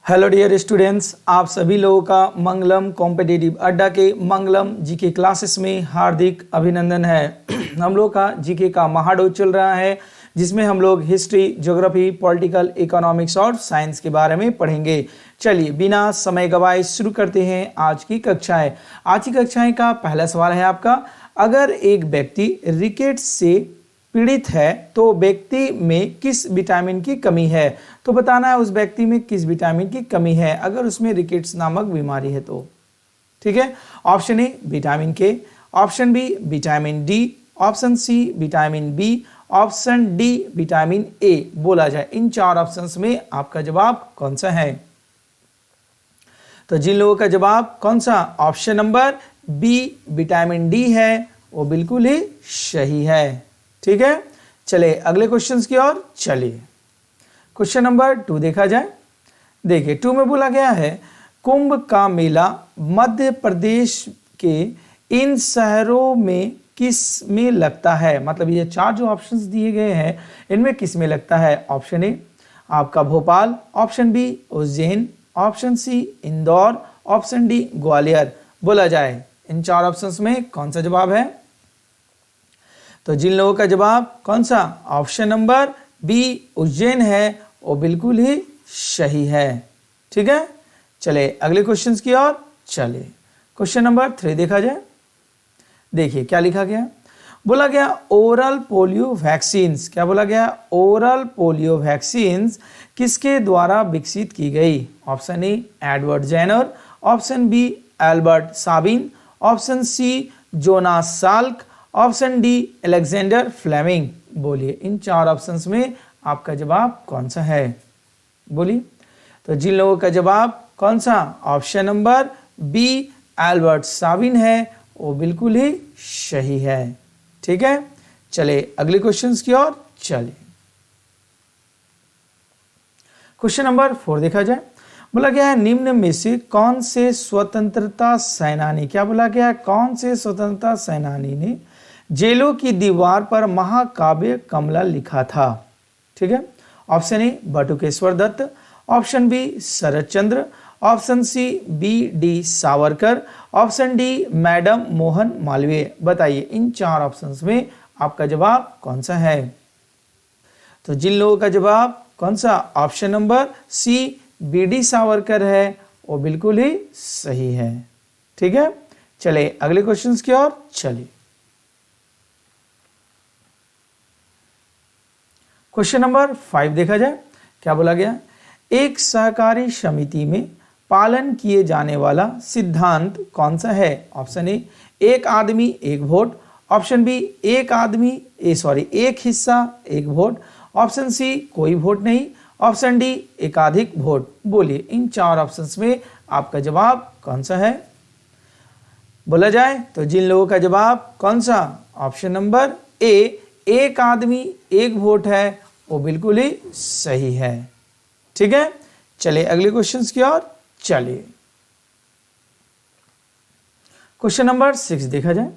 Hello dear students, आप सभी लोगों का मंगलम कॉम्पिटिटिव अड्डा के मंगलम जीके क्लासेस में हार्दिक अभिनंदन है। हम लोग का जीके का महाडोज चल रहा है जिसमें हम लोग हिस्ट्री, ज्योग्राफी, पॉलिटिकल, इकोनॉमिक्स और साइंस के बारे में पढ़ेंगे। चलिए बिना समय गवाए शुरू करते हैं आज की कक्षाएं। आज की कक्षाएं का पहला सवाल है आपका, अगर एक व्यक्ति रिकेट्स से पीड़ित है तो व्यक्ति में किस विटामिन की कमी है? तो बताना है उस व्यक्ति में किस विटामिन की कमी है अगर उसमें रिकेट्स नामक बीमारी है तो। ठीक है, option A vitamin K, option B vitamin D, option C vitamin B, option D vitamin A. बोला जाए इन चार ऑप्शंस में आपका जवाब कौन सा है? तो जिन लोगों का जवाब कौन सा option number B vitamin D है वो बिल्कुल ही सही है। ठीक है, चले अगले क्वेश्चंस की ओर चलिए। क्वेश्चन नंबर 2 देखा जाए। देखिए 2 में बोला गया है, कुंभ का मेला मध्य प्रदेश के इन शहरों में किस में लगता है? मतलब ये चार जो ऑप्शंस दिए गए हैं इनमें किस में लगता है? ऑप्शन ए आपका Bhopal, option B Ujjain, option C Indore, option D Gwalior. बोला जाए इन चार ऑप्शंस में कौन सा जवाब है? तो जिन लोगों का जवाब कौन सा ऑप्शन नंबर बी उज्जैन है वो बिल्कुल ही सही है। ठीक है, चले अगले क्वेश्चंस की ओर चले। क्वेश्चन नंबर 3 देखा जाए। देखिए क्या लिखा गया, बोला गया ओरल पोलियो वैक्सीन्स। क्या बोला गया? ओरल पोलियो वैक्सीन्स किसके द्वारा विकसित की गई? Option A Edward Jenner, option B Albert Sabin, option C Jonas Salk, option D Alexander Fleming. बोलिए इन चार ऑप्शंस में आपका जवाब कौन सा है? बोलिए। तो जिन लोगों का जवाब कौन सा ऑप्शन नंबर बी एल्बर्ट साबिन है वो बिल्कुल ही सही है। ठीक है, चले अगले क्वेश्चंस की ओर चले। क्वेश्चन नंबर 4 देखा जाए। बोला गया है निम्न में से कौन से स्वतंत्रता सेनानी, क्या बोला गया है, कौन से स्वतंत्रता सेनानी ने जेलों की दीवार पर महाकाव्य कमला लिखा था? ठीक है, option A Batukeshwar Dutt, option B Sharad Chandra, option C V D Savarkar, option D Madan Mohan Malviya. बताइए इन चार ऑप्शंस में आपका जवाब कौन सा है? तो जिन लोगों का जवाब कौन सा option number C V D Savarkar है वो बिल्कुल ही सही है। ठीक है, चले अगले क्वेश्चंस की ओर चलिए। क्वेश्चन नंबर 5 देखा जाए। क्या बोला गया? एक सहकारी समिति में पालन किए जाने वाला सिद्धांत कौन सा है? ऑप्शन ए एक आदमी एक वोट, ऑप्शन बी एक हिस्सा एक वोट, ऑप्शन सी कोई वोट नहीं, ऑप्शन डी एकाधिक वोट। बोलिए इन चार ऑप्शंस में आपका जवाब कौन सा है? बोला जाए तो जिन लोगों का जवाब कौन सा ऑप्शन नंबर ए एक आदमी एक वोट है वो बिल्कुल ही सही है। ठीक है, चलिए अगले क्वेश्चंस की ओर चलिए। क्वेश्चन नंबर 6 देखा जाए।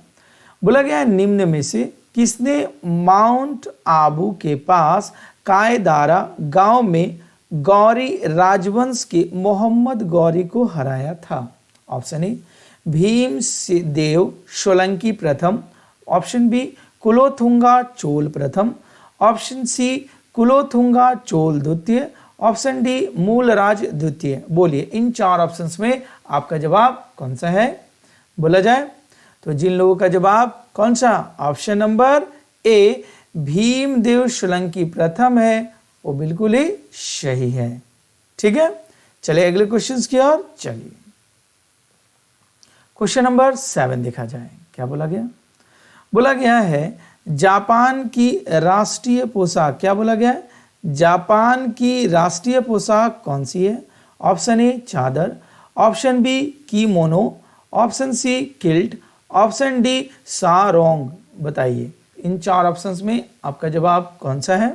बोला गया निम्न में से किसने माउंट आबू के पास कायदारा गांव में गौरी राजवंश के मोहम्मद गौरी को हराया था? ऑप्शन ए भीम देव सोलंकी प्रथम, ऑप्शन बी कुलोथुंगा चोल प्रथम, ऑप्शन सी कुलोथुंगा चोल द्वितीय, ऑप्शन डी मूलराज द्वितीय। बोलिए इन चार ऑप्शंस में आपका जवाब कौन सा है? बोला जाए तो जिन लोगों का जवाब कौन सा option number A Bhimdev Solanki प्रथम है वो बिल्कुल ही सही है। ठीक है, चलिए अगले क्वेश्चंस की ओर चलिए। क्वेश्चन नंबर 7 देखा जाए। क्या बोला गया? बोला गया है जापान की राष्ट्रीय पोशाक, क्या बोला गया है, जापान की राष्ट्रीय पोशाक कौन सी है? ऑप्शन ए चादर, option B kimono, option C kilt, option D sarong. बताइए इन चार ऑप्शंस में आपका जवाब कौन सा है?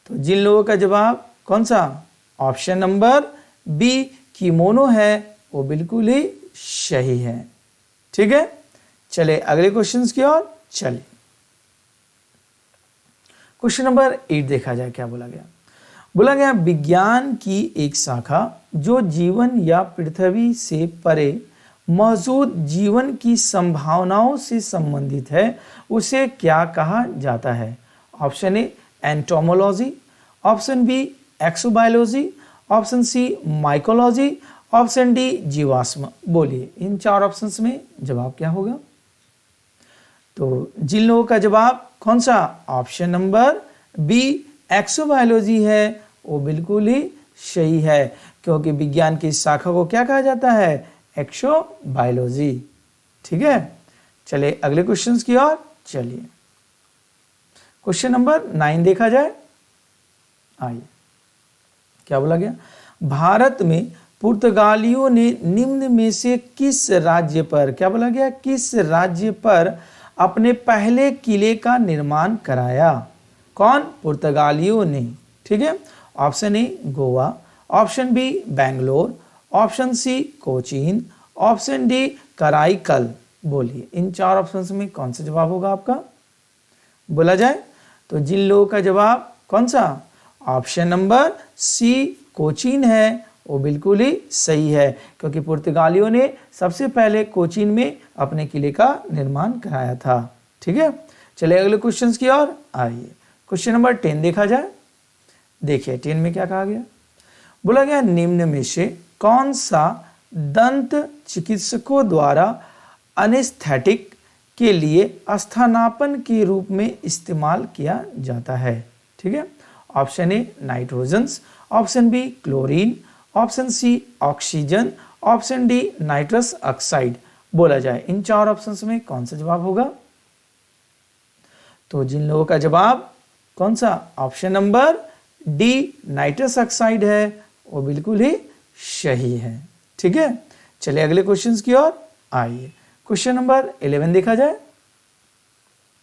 तो जिन लोगों का जवाब कौन सा ऑप्शन नंबर बी कीमोनो है वो बिल्कुल ही सही है। ठीक है, चले अगले क्वेश्चंस की ओर चलिए। क्वेश्चन नंबर 8 देखा जाए। क्या बोला गया? बोला गया विज्ञान की एक शाखा जो जीवन या पृथ्वी से परे मौजूद जीवन की संभावनाओं से संबंधित है उसे क्या कहा जाता है? Option A entomology, option B exobiology, option C mycology, option D जीवाश्म। बोलिए इन चार ऑप्शंस में जवाब क्या होगा? तो जिन लोगों का जवाब कौन सा ऑप्शन नंबर बी एक्सोबायोलॉजी है वो बिल्कुल ही सही है, क्योंकि विज्ञान की शाखा को क्या कहा जाता है? एक्सोबायोलॉजी। ठीक है, चलिए अगले क्वेश्चंस की ओर चलिए। क्वेश्चन नंबर 9 देखा जाए। आइए, क्या बोला गया? भारत में पुर्तगालियों ने निम्न में से किस राज्य पर, क्या बोला गया, किस राज्य पर अपने पहले किले का निर्माण कराया? कौन? पुर्तगालियों ने। ठीक है, option A Goa, option B Bangalore, option C Cochin, option D Karaikal. बोलिए इन चार ऑप्शंस में कौन सा जवाब होगा आपका? बोला जाए तो जिन लोगों का जवाब कौन सा ऑप्शन नंबर सी कोचीन है वो बिल्कुल ही सही है, क्योंकि पुर्तगालियों ने सबसे पहले कोचीन में अपने किले का निर्माण कराया था। ठीक है, चलिए अगले क्वेश्चंस की ओर आइए। क्वेश्चन नंबर 10 देखा जाए। देखिए 10 में क्या कहा गया? बोला गया निम्न में से कौन सा दंत चिकित्सकों द्वारा एनेस्थेटिक के लिए स्थानापन्न के रूप में इस्तेमाल किया जाता है? ठीक है, option A nitrogens, option B chlorine, option C oxygen, option D nitrous oxide. बोला जाए इन चार ऑप्शंस में कौन सा जवाब होगा? तो जिन लोगों का जवाब कौन सा option number D nitrous oxide है वो बिल्कुल ही सही है। ठीक है, चलिए अगले क्वेश्चंस की ओर आइए। क्वेश्चन नंबर 11 देखा जाए।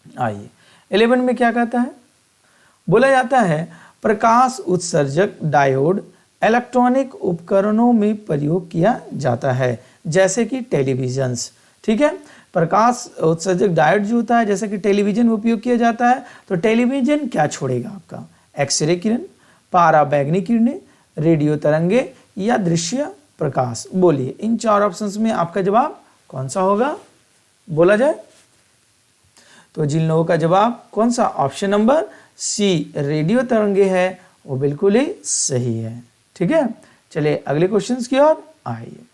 आइए 11 में क्या कहता है? बोला जाता है प्रकाश उत्सर्जक डायोड इलेक्ट्रॉनिक उपकरणों में प्रयोग किया जाता है जैसे कि टेलीविजन्स। ठीक है, प्रकाश उत्सर्जक डायोड जो होता है जैसे कि टेलीविजन में उपयोग किया जाता है, तो टेलीविजन क्या छोड़ेगा आपका? एक्सरे किरण, पाराबैंगनी किरणें, रेडियो तरंगे या दृश्य प्रकाश। बोलिए इन चार ऑप्शंस में आपका जवाब कौन सा होगा? बोला जाए तो जिन लोगों का जवाब कौन सा ऑप्शन नंबर सी रेडियो तरंगे है वो बिल्कुल ही सही है। ठीक है, चलिए अगले क्वेश्चंस की ओर आइए।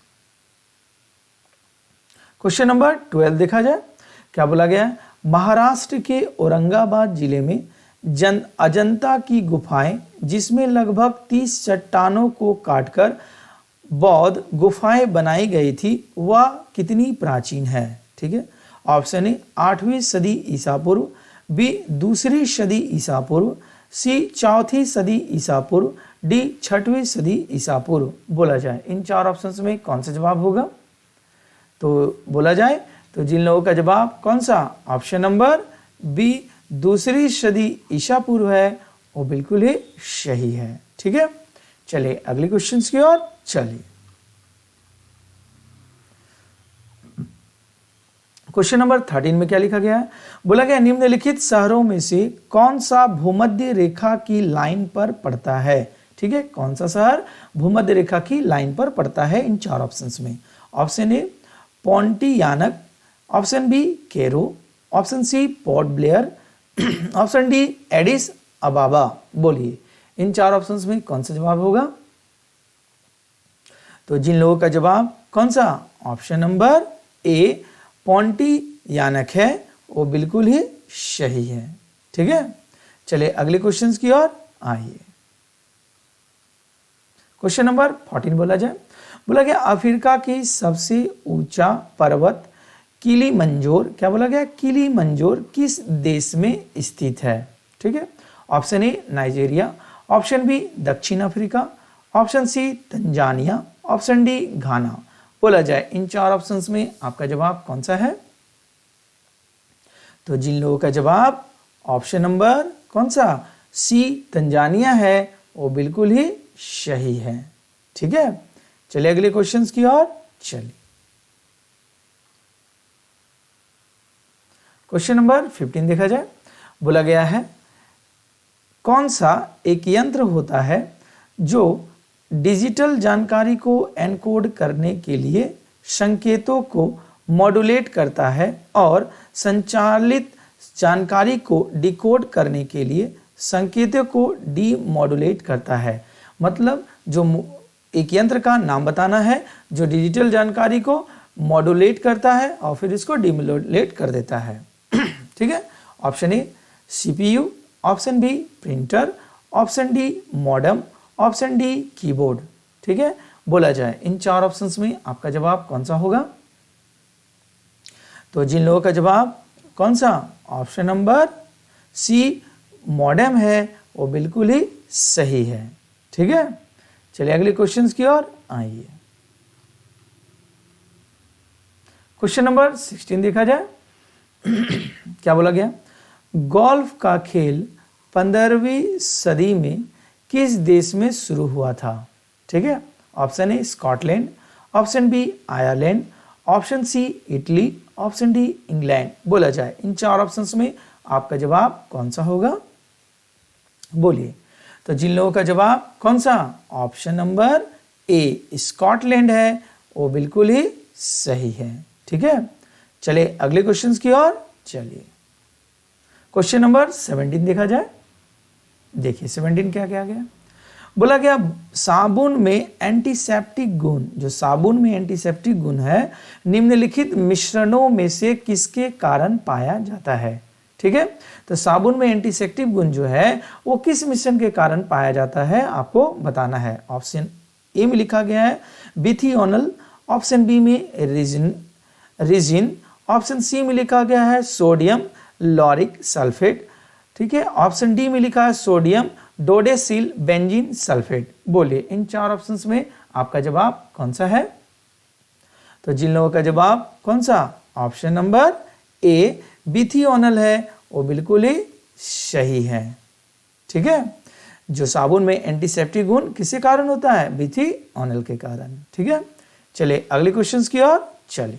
क्वेश्चन नंबर 12 देखा जाए। क्या बोला गया है? महाराष्ट्र के औरंगाबाद जिले में अजंता की गुफाएं जिसमें लगभग 30 चट्टानों को काटकर बौद्ध गुफाएं बनाई गई थी वह कितनी प्राचीन है? ठीक है, ऑप्शन ए 8वीं सदी ईसा पूर्व, बी 2री सदी ईसा पूर्व, सी 4थी सदी ईसा पूर्व, डी 6वीं सदी ईसा पूर्व। बोला जाए इन चार ऑप्शंस में कौन सा जवाब होगा? तो बोला जाए तो जिन लोगों का जवाब कौन सा ऑप्शन नंबर बी 2री सदी ईसा पूर्व है वो बिल्कुल ही सही है। ठीक है, चलिए अगले क्वेश्चंस की ओर चलिए। क्वेश्चन नंबर 13 में क्या लिखा गया है? बोला गया निम्नलिखित शहरों में से कौन सा भूमध्य रेखा की लाइन पर पड़ता है? ठीक है, कौन सा शहर भूमध्य रेखा की लाइन पर पड़ता है इन चार ऑप्शंस में? Option A Pontianak, option B Cairo, option C Port Blair, option D Addis Ababa. बोलिए इन चार ऑप्शंस में कौन सा जवाब होगा? तो जिन लोगों का जवाब कौन सा ऑप्शन नंबर ए पोंटियानक है वो बिल्कुल ही सही है। ठीक है, चलिए अगले क्वेश्चंस की ओर आइए। क्वेश्चन नंबर 14 बोला जाए। बोला गया अफ्रीका की सबसे ऊंचा पर्वत किलीमंजारो, क्या बोला गया? किलीमंजारो किस देश में स्थित है? ठीक है, option A Nigeria, option B दक्षिण Africa, option C Tanzania, option D Ghana. बोला जाए इन चार ऑप्शंस में आपका जवाब कौन सा है? तो जिन लोगों का जवाब ऑप्शन नंबर कौन सा सी तंजानिया है वो बिल्कुल ही सही है। ठीक है, चलिए अगले क्वेश्चंस की ओर चलिए। क्वेश्चन नंबर 15 देखा जाए। बोला गया है कौन सा एक यंत्र होता है जो डिजिटल जानकारी को एनकोड करने के लिए संकेतों को मॉड्यूलेट करता है और संचालित जानकारी को डिकोड करने के लिए संकेतों को डीमॉड्यूलेट करता है। मतलब जो एक यंत्र का नाम बताना है जो डिजिटल जानकारी को मॉड्यूलेट करता है और फिर इसको डीमॉड्यूलेट कर देता है। ठीक है, option A CPU, option B printer, option D modem, option D keyboard. ठीक है, बोला जाए इन चार ऑप्शंस में आपका जवाब कौन सा होगा? तो जिन लोगों का जवाब कौन सा ऑप्शन नंबर सी मॉडेम है वो बिल्कुल ही सही है। ठीक है, चलिए अगले क्वेश्चंस की ओर आइए। क्वेश्चन नंबर 16 देखा जाए। क्या बोला गया? गोल्फ का खेल 15वीं सदी में किस देश में शुरू हुआ था? ठीक है, option A Scotland, option B Ireland, option C Italy, option D England. बोला जाए इन चार ऑप्शंस में आपका जवाब कौन सा होगा? बोलिए। तो जिन लोगों का जवाब कौन सा ऑप्शन नंबर ए स्कॉटलैंड है वो बिल्कुल ही सही है। ठीक है, चलिए अगले क्वेश्चंस की ओर चलिए। क्वेश्चन नंबर 17 देखा जाए। देखिए 17 क्या क्या गया? बोला गया साबुन में एंटीसेप्टिक गुण, जो साबुन में एंटीसेप्टिक गुण है निम्नलिखित मिश्रणों में से किसके कारण पाया जाता है? ठीक है, तो साबुन में एंटीसेप्टिक गुण जो है वो किस मिश्रण के कारण पाया जाता है आपको बताना है। ऑप्शन ए में लिखा गया है बिथियोनल, ऑप्शन बी में रिजिन, ऑप्शन सी में लिखा गया है सोडियम लॉरिक सल्फेट। ठीक है, ऑप्शन डी में लिखा है सोडियम डोडेसिल बेंजीन सल्फेट। बोलिए इन चार ऑप्शंस में आपका जवाब कौन सा है? तो जिन लोगों का जवाब कौन सा ऑप्शन नंबर ए बिथियोनल है वो बिल्कुल ही सही है। ठीक है, जो साबुन में एंटीसेप्टिक गुण किसके कारण होता है? बिथियोनल के कारण। ठीक है, चलिए अगले क्वेश्चंस की ओर चलिए।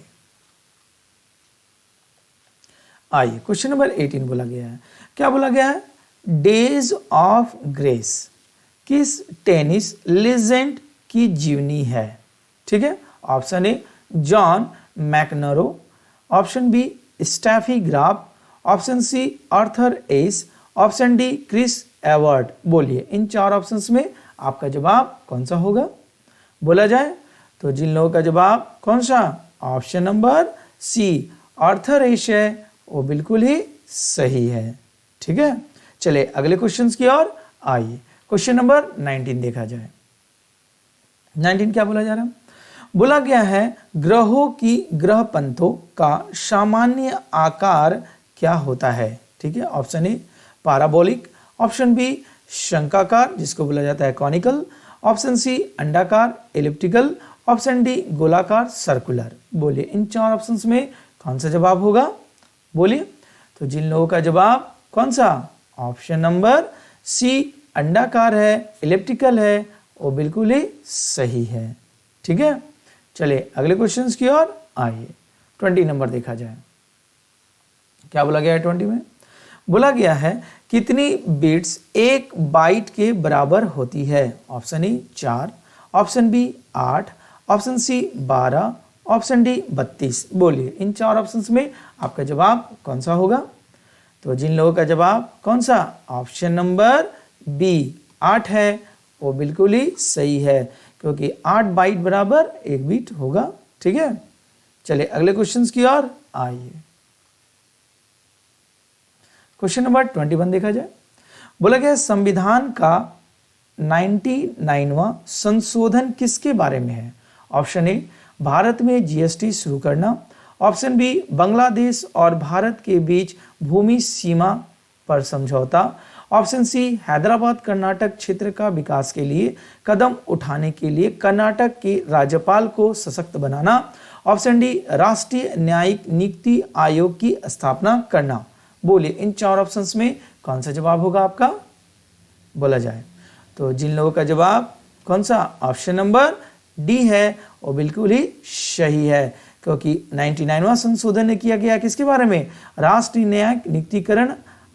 आइए क्वेश्चन नंबर 18 बोला गया है। क्या बोला गया है? डेज ऑफ ग्रेस किस टेनिस लेजेंड की जीवनी है? ठीक है, option A John McEnroe, option B Steffi Graf, option C Arthur Ashe, option D Chris Evert. बोलिए इन चार ऑप्शंस में आपका जवाब कौन सा होगा? बोला जाए तो जिन लोगों का जवाब कौन सा option number C Arthur S है वो बिल्कुल ही सही है। ठीक है, चलिए अगले क्वेश्चंस की ओर आइए। क्वेश्चन नंबर 19 देखा जाए। 19 क्या बोला जा रहा है? बोला गया है ग्रहों की ग्रहपंथों का सामान्य आकार क्या होता है? ठीक है, option A parabolic, option B शंक्वाकार जिसको बोला जाता है कॉनिकल, ऑप्शन सी अंडाकार एलिप्टिकल, ऑप्शन डी गोलाकार सर्कुलर। बोलिए इन चार ऑप्शंस में कौन सा जवाब होगा? बोलिए। तो जिन लोगों का जवाब कौन सा ऑप्शन नंबर सी अंडाकार है एलिप्टिकल है वो बिल्कुल ही सही है। ठीक है, चलिए अगले क्वेश्चंस की ओर आइए। 20 नंबर देखा जाए। क्या बोला गया है 20 में? बोला गया है कितनी बिट्स एक बाइट के बराबर होती है? Option A 4, option B 8, option C 12, option D 32। बोलिए इन चार ऑप्शंस में आपका जवाब कौन सा होगा? तो जिन लोगों का जवाब कौन सा ऑप्शन नंबर बी 8 है वो बिल्कुल ही सही है क्योंकि 8 बाइट बराबर 1 बिट होगा। ठीक है, चलिए अगले क्वेश्चंस की ओर आइए। क्वेश्चन नंबर 21 देखा जाए। बोला गया संविधान का 99वां संशोधन किसके बारे में है? ऑप्शन ए भारत में जीएसटी शुरू करना, ऑप्शन बी बांग्लादेश और भारत के बीच भूमि सीमा पर समझौता, ऑप्शन सी हैदराबाद कर्नाटक क्षेत्र का विकास के लिए कदम उठाने के लिए कर्नाटक के राज्यपाल को सशक्त बनाना, ऑप्शन डी राष्ट्रीय न्यायिक नियुक्ति आयोग की स्थापना करना। बोलिए इन चार ऑप्शंस में कौन सा जवाब होगा आपका? बोला जाए तो जिन लोगों का जवाब कौन सा ऑप्शन नंबर डी है वो बिल्कुल ही सही है क्योंकि 99वां संशोधन ने किया गया किसके बारे में? राष्ट्रीय न्यायिक नियुक्तिकरण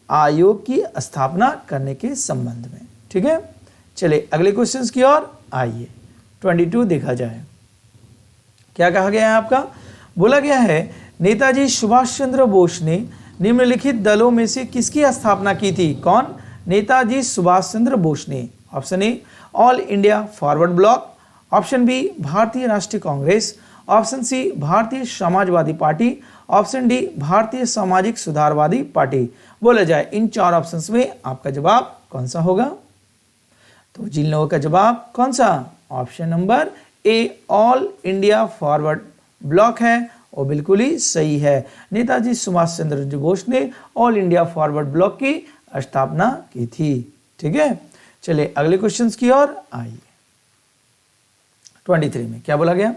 आयोग की स्थापना करने के संबंध में। ठीक है, चलिए अगले क्वेश्चंस की ओर आइए। 22 देखा जाए, क्या कहा गया है आपका? बोला गया है नेताजी सुभाष चंद्र बोस ने निम्नलिखित दलों में से किसकी स्थापना की थी? कौन? नेताजी सुभाष चंद्र बोस ने। Option A All India Forward Bloc, option B Bharatiya Rashtriya Congress, option C भारतीय समाजवादी पार्टी, ऑप्शन डी भारतीय सामाजिक सुधारवादी पार्टी। बोला जाए इन चार ऑप्शंस में आपका जवाब कौन सा होगा? तो जिन लोगों का जवाब कौन सा? Option number A All India Forward block है वो बिल्कुल ही सही है। नेताजी सुभाष चंद्र बोस ने ऑल इंडिया फॉरवर्ड ब्लॉक की स्थापना की थी। ठीक है, चलिए अगले क्वेश्चंस की ओर आइए। 23 में क्या बोला गया?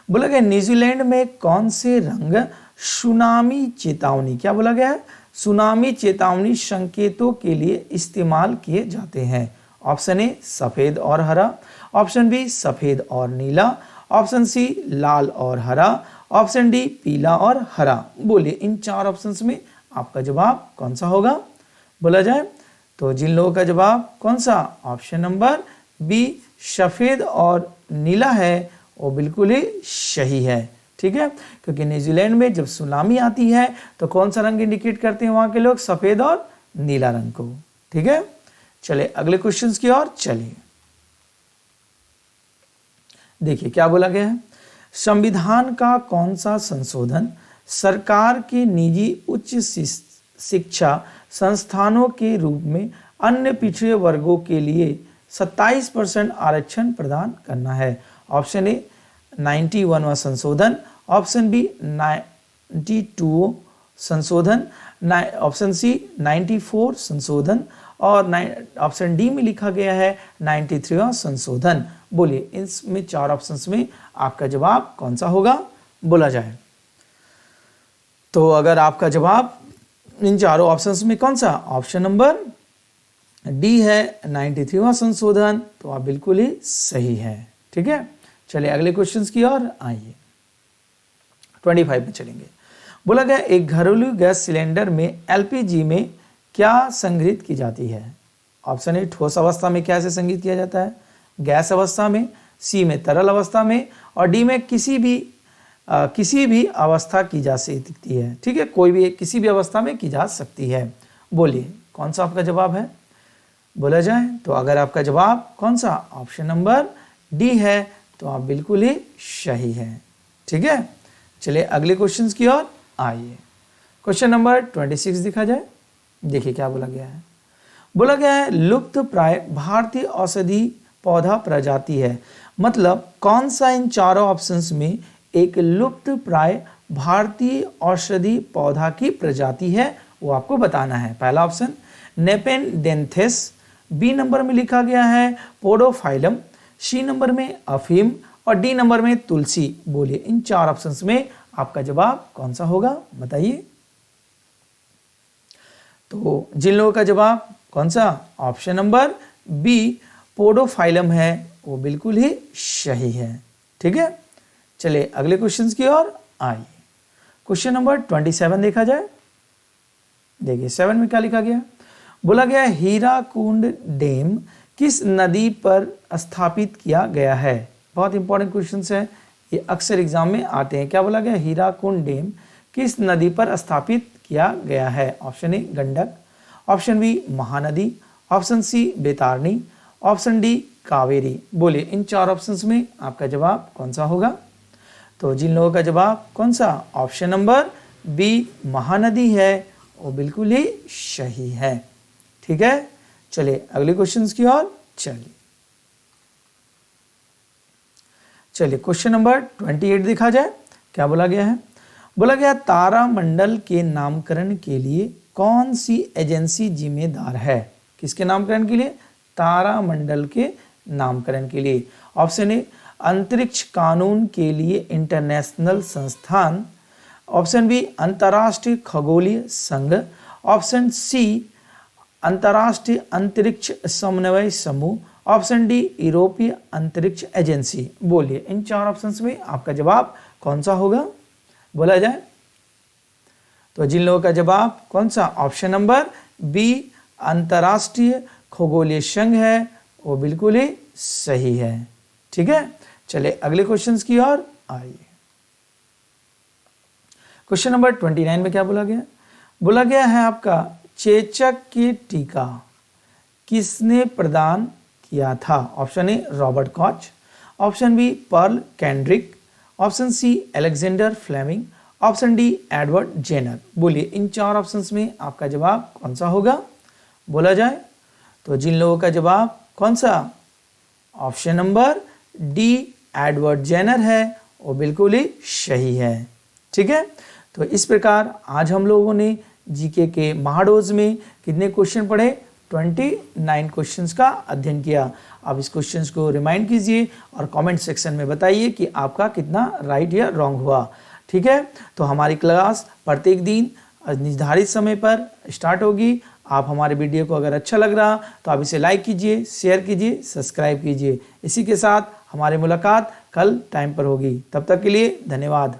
बोला गया न्यूजीलैंड में कौन से रंग सुनामी चेतावनी, क्या बोला गया है? सुनामी चेतावनी संकेतों के लिए इस्तेमाल किए जाते हैं। ऑप्शन ए सफेद और हरा, ऑप्शन बी सफेद और नीला, ऑप्शन सी लाल और हरा, ऑप्शन डी पीला और हरा। बोलिए इन चार ऑप्शंस में आपका जवाब कौन सा होगा? बोला जाए तो जिन लोगों का जवाब कौन सा? ऑप्शन नंबर बी सफेद और नीला है वो बिल्कुल ही सही है। ठीक है, क्योंकि न्यूजीलैंड में जब सुनामी आती है तो कौन सा रंग इंडिकेट करते हैं वहां के लोग? सफेद और नीला रंग को। ठीक है, चलिए अगले क्वेश्चंस की ओर चलिए। देखिए क्या बोला गया है? संविधान का कौन सा संशोधन सरकार के निजी उच्च शिक्षा संस्थानों के रूप में अन्य पिछड़े वर्गों के लिए 27% आरक्षण प्रदान करना है? ऑप्शन ए 91वां संशोधन, ऑप्शन बी 92 संशोधन, ऑप्शन सी 94 संशोधन और ऑप्शन डी में लिखा गया है 93वां संशोधन। बोलिए इसमें चार ऑप्शंस में आपका जवाब कौन सा होगा? बोला जाए तो अगर आपका जवाब इन चारों ऑप्शंस में कौन सा? ऑप्शन नंबर डी है 93वां संशोधन, तो आप बिल्कुल ही सही है। ठीक है, चलिए अगले क्वेश्चंस की ओर आइए। 25 में चलेंगे। बोला गया एक घरेलू गैस सिलेंडर में एलपीजी में क्या संग्रहित की जाती है? ऑप्शन ए ठोस अवस्था में कैसे संग्रहित किया जाता है, गैस अवस्था में, सी में तरल अवस्था में और डी में किसी भी अवस्था की जा सकती है। ठीक है, कोई भी किसी भी अवस्था में की जा सकती है। बोलिए कौन सा आपका जवाब है? बोला जाए तो अगर आपका जवाब कौन सा? ऑप्शन नंबर डी है तो आप बिल्कुल ही सही है। ठीक है, चलिए अगले क्वेश्चंस की ओर आइए। क्वेश्चन नंबर 26 दिखा जाए। देखिए क्या बोला गया है? बोला गया है लुप्त प्राय भारतीय औषधि पौधा प्रजाति है। मतलब कौन सा इन चारों ऑप्शंस में एक लुप्त प्राय भारतीय औषधि पौधा की प्रजाति है वो आपको बताना है। पहला ऑप्शन नेपेनडेंथेस, बी नंबर में लिखा गया है पोडोफाइलम, सी नंबर में अफीम और डी नंबर में तुलसी। बोलिए इन चार ऑप्शंस में आपका जवाब कौन सा होगा? बताइए। तो जिन लोगों का जवाब कौन सा? ऑप्शन नंबर बी पोडोफाइलम है वो बिल्कुल ही सही है। ठीक है, चलिए अगले क्वेश्चंस की ओर आइए। क्वेश्चन नंबर 27 देखा जाए। देखिए 7 में क्या लिखा गया? बोला गया हीराकुंड डैम किस नदी पर स्थापित किया गया है? बहुत इंपॉर्टेंट क्वेश्चंस है, ये अक्सर एग्जाम में आते हैं। क्या बोला गया? हीराकुंड डैम किस नदी पर स्थापित किया गया है? Option A Gandak, option B Mahanadi, option C Baitarani, option D Kaveri. बोलिए इन चार ऑप्शंस में आपका जवाब कौन सा होगा? तो जिन लोगों का जवाब कौन सा? ऑप्शन नंबर बी महानदी है वो बिल्कुल ही सही है। ठीक है, चलिए अगले क्वेश्चंस की ओर चलिए क्वेश्चन नंबर 28 देखा जाए। क्या बोला गया है? बोला गया तारामंडल के नामकरण के लिए कौन सी एजेंसी जिम्मेदार है? किसके नामकरण के लिए? तारामंडल के नामकरण के लिए। ऑप्शन ए अंतरिक्ष कानून के लिए इंटरनेशनल संस्थान, ऑप्शन बी अंतर्राष्ट्रीय खगोलीय संघ, ऑप्शन सी अंतर्राष्ट्रीय अंतरिक्ष समन्वय समूह, ऑप्शन डी यूरोपीय अंतरिक्ष एजेंसी। बोलिए इन चार ऑप्शंस में आपका जवाब कौन सा होगा? बोला जाए तो जिन लोगों का जवाब कौन सा? ऑप्शन नंबर बी अंतर्राष्ट्रीय खगोलीय संघ है, वो बिल्कुल ही सही है। ठीक है, चलिए अगले क्वेश्चंस की ओर आइए। क्वेश्चन नंबर 29 में क्या बोला गया? बोला गया है आपका चेचक की टीका किसने प्रदान किया था? Option A Robert Koch, option B Pearl Kendrick, option C Alexander Fleming, option D Edward Jenner. बोलिए इन चार ऑप्शंस में आपका जवाब कौन सा होगा? बोला जाए तो जिन लोगों का जवाब कौन सा? Option number D Edward Jenner है, वो बिल्कुल ही सही है। ठीक है, तो इस प्रकार आज हम लोगों ने जीके के महाडोज में कितने क्वेश्चन पढ़े? 29 क्वेश्चंस का अध्ययन किया। अब इस क्वेश्चंस को रिमाइंड कीजिए और कमेंट सेक्शन में बताइए कि आपका कितना राइट या रॉन्ग हुआ। ठीक है, तो हमारी क्लास प्रत्येक दिन निर्धारित समय पर स्टार्ट होगी। आप हमारे वीडियो को अगर अच्छा लग रहा तो आप इसे लाइक कीजिए, शेयर कीजिए, सब्सक्राइब कीजिए। इसी के साथ हमारी मुलाकात कल टाइम पर होगी। तब तक के लिए धन्यवाद।